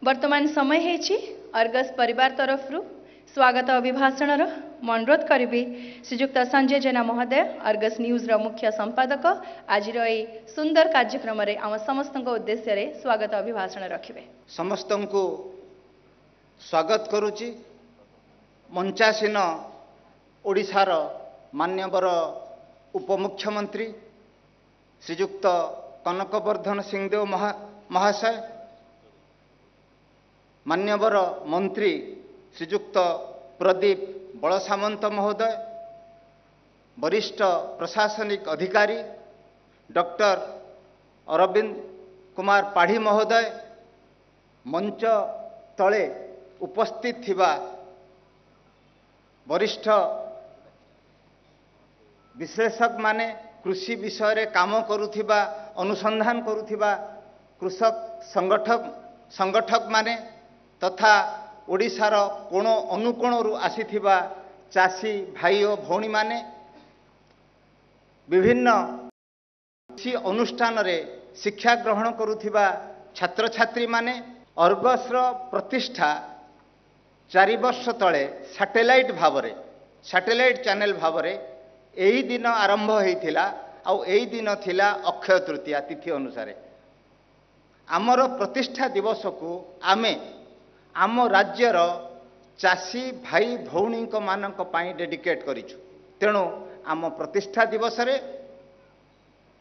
वर्तमान समय है अर्गस परिवार तरफ स्वागत अभिभाषण अनुरोध करी श्रीजुक्त संजय जेना महोदय अर्गस न्यूज मुख्य संपादक आज सुंदर कार्यक्रम आम समस्त उद्देश्य रे स्वागत अभिभाषण रखिए। समस्त को स्वागत करुच्ची मंचासीन ओडिशार मान्यवर उपमुख्यमंत्री श्रीजुक्त कनकवर्धन सिंहदेव महाशय, मान्यवर मंत्री श्रीजुक्त प्रदीप बलसामंत महोदय, वरिष्ठ प्रशासनिक अधिकारी डॉक्टर अरविंद कुमार पाढ़ी महोदय, मंच तले उपस्थित थिबा वरिष्ठ विशेषज्ञ माने, कृषि विषय रे काम करुथिबा अनुसंधान करुथिबा कृषक संगठक माने तथा ओडिशार कोण अनुकोणरू आसीथिबा चाषी भाई और भौणी माने, विभिन्न कृषि अनुष्ठान रे शिक्षा ग्रहण करुथिबा छात्र छात्री माने, अर्गस प्रतिष्ठा 4 वर्ष तले सैटेलाइट चैनल भावरे यही दिन आरंभ होइथिला। आउ यही दिन थिला अक्षय तृतीया तिथि अनुसार आमर प्रतिष्ठा दिवस को आमे आम राज्यर चाषी भाई भौणी मानक पाई डेडिकेट करिछु। तेणु आम प्रतिष्ठा दिवस रे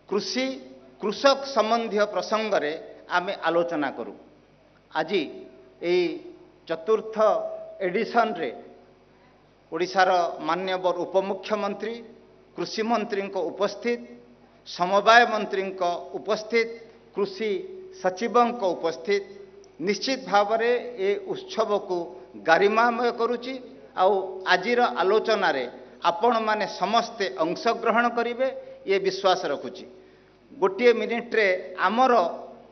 कृषक संबंधी प्रसंग रे आमे आलोचना करू। आज यही चतुर्थ एडिशन रे ओडिशार मान्यवर उपमुख्यमंत्री कृषि मंत्री उपस्थित, समवाय मंत्री उपस्थित, कृषि सचिव उपस्थित, निश्चित भाव रे ए उत्सव को गरिमामय करुच्ची। आजिर आलोचना रे आपण माने समस्ते अंशग्रहण करिवे ये विश्वास रखुची। गोटे मिनिट रे आमर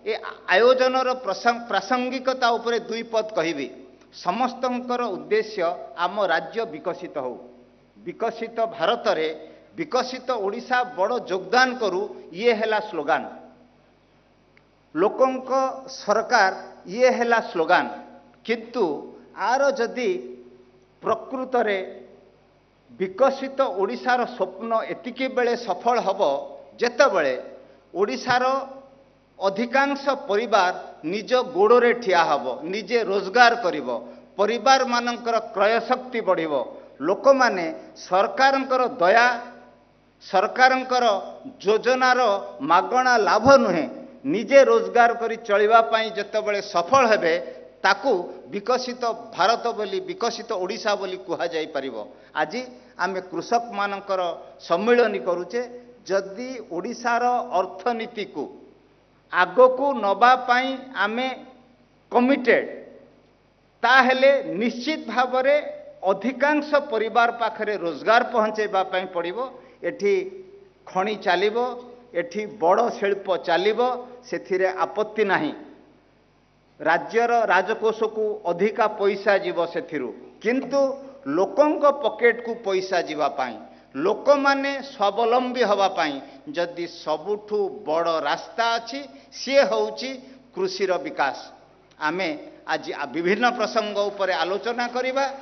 ए आयोजनर प्रासंगिकता उपरे 2 पद कहिबी। समस्तंकर उद्देश्य आम राज्य विकसित हो, विकसित भारत रे विकसित ओडिशा बड़ योगदान करू, ये हैला स्लोगान। लोकंक सरकार ये हैला स्लोगान, किंतु आर जदि प्रकृत रे विकसित ओडिशार स्वप्न एतिकी बेले सफल हबो जेतेबेले ओडिशार अधिकांश परिवार निज गोड़े ठिया हब, निजे रोजगार करिब, परिवार मानकर क्रय शक्ति बढ़िबो, लोक माने सरकारंकर दया सरकारंकर योजनार मागणा लाभ नुहे निजे रोजगार करी चलिबा पाई जेतेबेले सफल हेबे ताकू विकसित भारत बोली विकसित ओडिशा बोली कुहा जाई परिबो। आज आमे कृषक मानकर सम्मिलनी करूचे। जदि ओडिशार अर्थनीति को आगो को नबा पाई आमे कमिटेड ताहेले निश्चित भाव रे अधिकांश परिवार पाखरे रोजगार पहुंचेबा पाई पड़िबो। एठी खणी चलिबो, एठी बड़ शिल्प चलिबो, सेथिरे आपत्ति नाही। राज्यर राजकोष को अधिका पैसा जीव सेथिरु, किंतु लोकंक पॉकेट को पैसा जीवा पाई, लोक माने स्वावलंबी हवा पाई जदि सबुठु बड़ रास्ता अछि सी होउची कृषिर विकास। आमे आज विभिन्न प्रसंग उपरे आलोचना करिबा।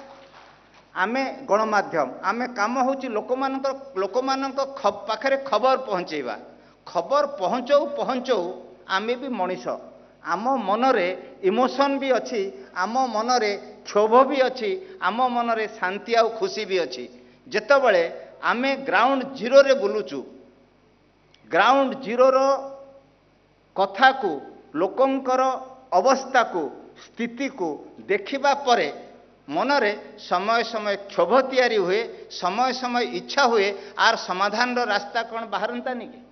आमे गणमाध्यम आमे काम होउची लोकमानक पाखरे खबर पहुंचेबा। खबर पहुंचौ आमे भी मनीष, आम मनरे इमोशन भी अच्छी, आम मनरे क्षोभ भी अच्छी, आम मनरे शांति आ खुशी भी अच्छी। जेतेबेले आमे ग्राउंड जीरो रे बुलुचु, ग्राउंड जीरो रो कथा को लोकंकर अवस्था को स्थिति को देखिबा परे मनरे समय समय क्षोभ तैयारी हुए, समय समय इच्छा हुए आर समाधान रो रास्ता कौन बाहरंता नहीं।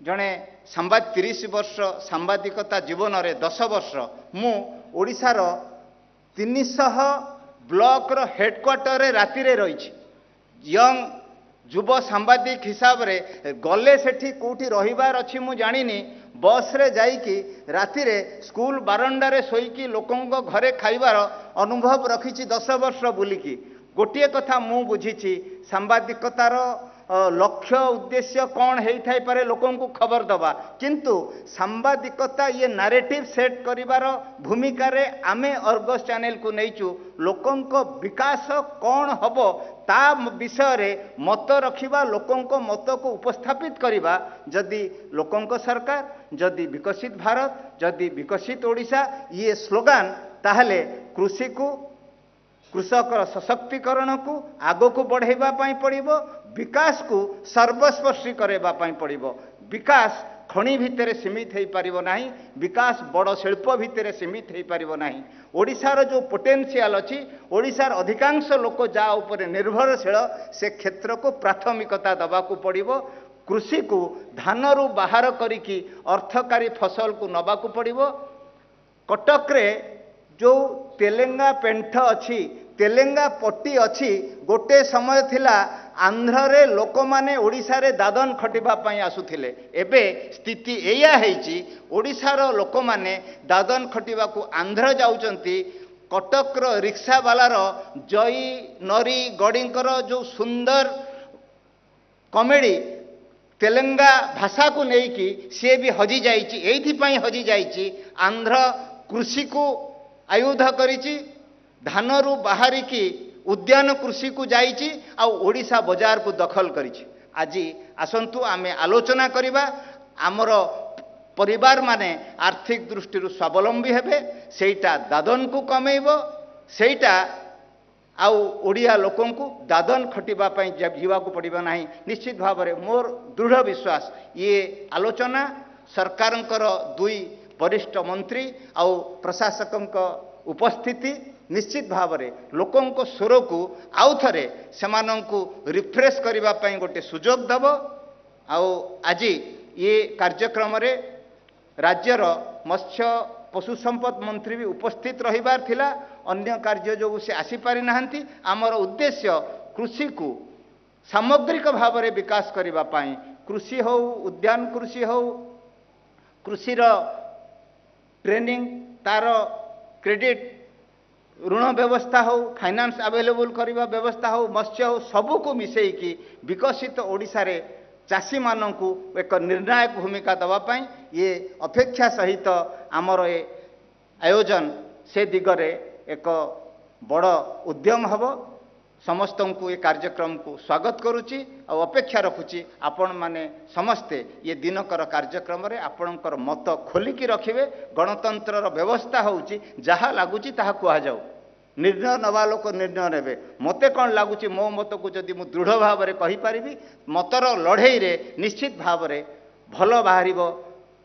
जड़े सांबाद 30 वर्ष सांबादिकता जीवन रे 10 वर्ष मु ओडिशार 300 ब्लॉक रो हेडक्वार्टर रे राति रे रही यंग युव सांबादिक हिसाब रे गले सेठी कोठी रहिबार अछि मु जानिनी। बस रे जाइकी राति रे स्कूल बारंडा रे सोईकी लोकंक घरे खाइबार अनुभव रखिछि 10 वर्ष बुलिकी। गोटे कथा मु बुझीछि सांबादिकतार लक्ष्य उद्देश्य कौन है थाई पारे लोकन को खबर दबा किंतु सांबादिकता ये नैरेटिव सेट करिवार भूमिका रे आमे अर्गस चैनल को नैचु लोकन को विकास कौन हबो ता विषय रे मत रखिबा लोकन को मत को उपस्थापित करिबा जदि लोकन को सरकार जदि विकसित भारत जदि विकसित ओडिशा ये स्लोगान ताहले कृषि को कृषकर सशक्तिकरण को आगो को बढ़ाइबा पाई पड़िबो विकास को सर्वस्पर्शी करबा पाई पड़िबो विकास खणी भितर सीमित हो पारिबो नाही विकास बड़ शिल्प भितर सीमित हो पारिबो नाही ओडिशार जो पोटेंशियल अछि ओडिशार अधिकांश लोक जा ऊपर निर्भरशील से क्षेत्र को प्राथमिकता दबा को पड़िबो कृषि को धान रु बाहर करिकी अर्थकारी फसल को नबा को पड़िबो कटक रे जो तेलेंगा पेंठ अछि तेलेंगा पट्टी अच्छी गोटे समय थिला आंध्र रे लोक माने ओडिशा रे दादन खटिबा पई आसुथिले एबे स्थिति एया हेची ओडिशा रो लोक माने दादन खटिबा को आंध्र जाउचंती कटक रो रिक्शा वाला रो जई नरी गडींकर जो सुंदर कॉमेडी तेलेंगा भाषा को नेकी से भी हजी जाइची एथि पई हजी जाइची आंध्र कृषि को आयुध करिची धान रु बाहरी की उद्यान कृषि को जाइची आ ओडिशा बाजार को दखल करिची आज आसंतु आमे आलोचना करिबा आमर परिवार माने आर्थिक दृष्टि स्वावलंबी हेबे सेटा दादन को कमेइबो सेटा आउ ओडिया लोकन को दादन खटिबा पई जीवा को पड़िबा नाही निश्चित भाव रे मोर दृढ़ विश्वास ये आलोचना सरकारंकर दुई वरिष्ठ मंत्री आउ प्रशासकंक उपस्थिति निश्चित भाव रे लोकन को स्वर को आउ थरे सेमानन को रिफ्रेश करिबा पई गोटे सुजोग दबो आउ आज ये कार्यक्रम रे राज्यर मत्स्य पशु संपद मंत्री भी उपस्थित रहिबार थिला अन्य कार्य जो से आसी पारि नाहंती आमर उद्देश्य कृषि को सामग्रिक भाव रे विकास करिबा पई कृषि हो उद्यान कृषि हो कृषि रो ट्रेनिंग तार क्रेडिट ऋण व्यवस्था हो फाइनान्स अवेलेबल करवा व्यवस्था हो मत्स्य हो सबू को मिसेकी विकसित ओडिशा रे चाषी मानू एक निर्णायक भूमिका दवापाई ये अपेक्षा सहित आमर ये आयोजन से दिगरे एक बड़ उद्यम हब समस्त को ये कार्यक्रम को स्वागत करुच्ची और अपेक्षा रखुची आपण माने समस्ते ये दिनकर कार्यक्रम रे आपणकर मत खोलिकी रखिबे गणतंत्र व्यवस्था होउची जहा लागुची ताहा कुआ जाऊ निर्णय नवा लोक निर्णय नेबे मते कौन लगुच मो मत को जदि मु दृढ़ भाव में कहीपरि मतर लड़ई रे निश्चित भाव में भल बाहर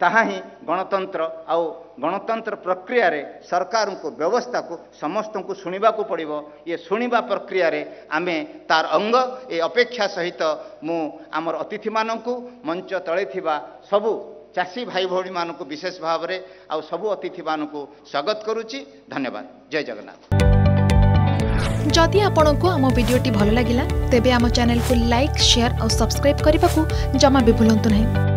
ताहा ही गणतंत्र आउ गणतंत्र प्रक्रिया रे सरकार को व्यवस्था को समस्त को शुणा को पड़ो ये शुणा प्रक्रिया रे आमे तार अंग ए अपेक्षा सहित मु आमर अतिथि मानू मंच तले थिबा सबु चाषी भाई भौणी मानू विशेष भाव में आउ सबु अतिथि मानू स्वागत करुच्ची। धन्यवाद। जय जगन्नाथ। जदि आपंक आम भिडी भल लगा तेब आम चैनल को लाइक शेयर और सब्सक्राइब करने को जमा भी भूलु नहीं।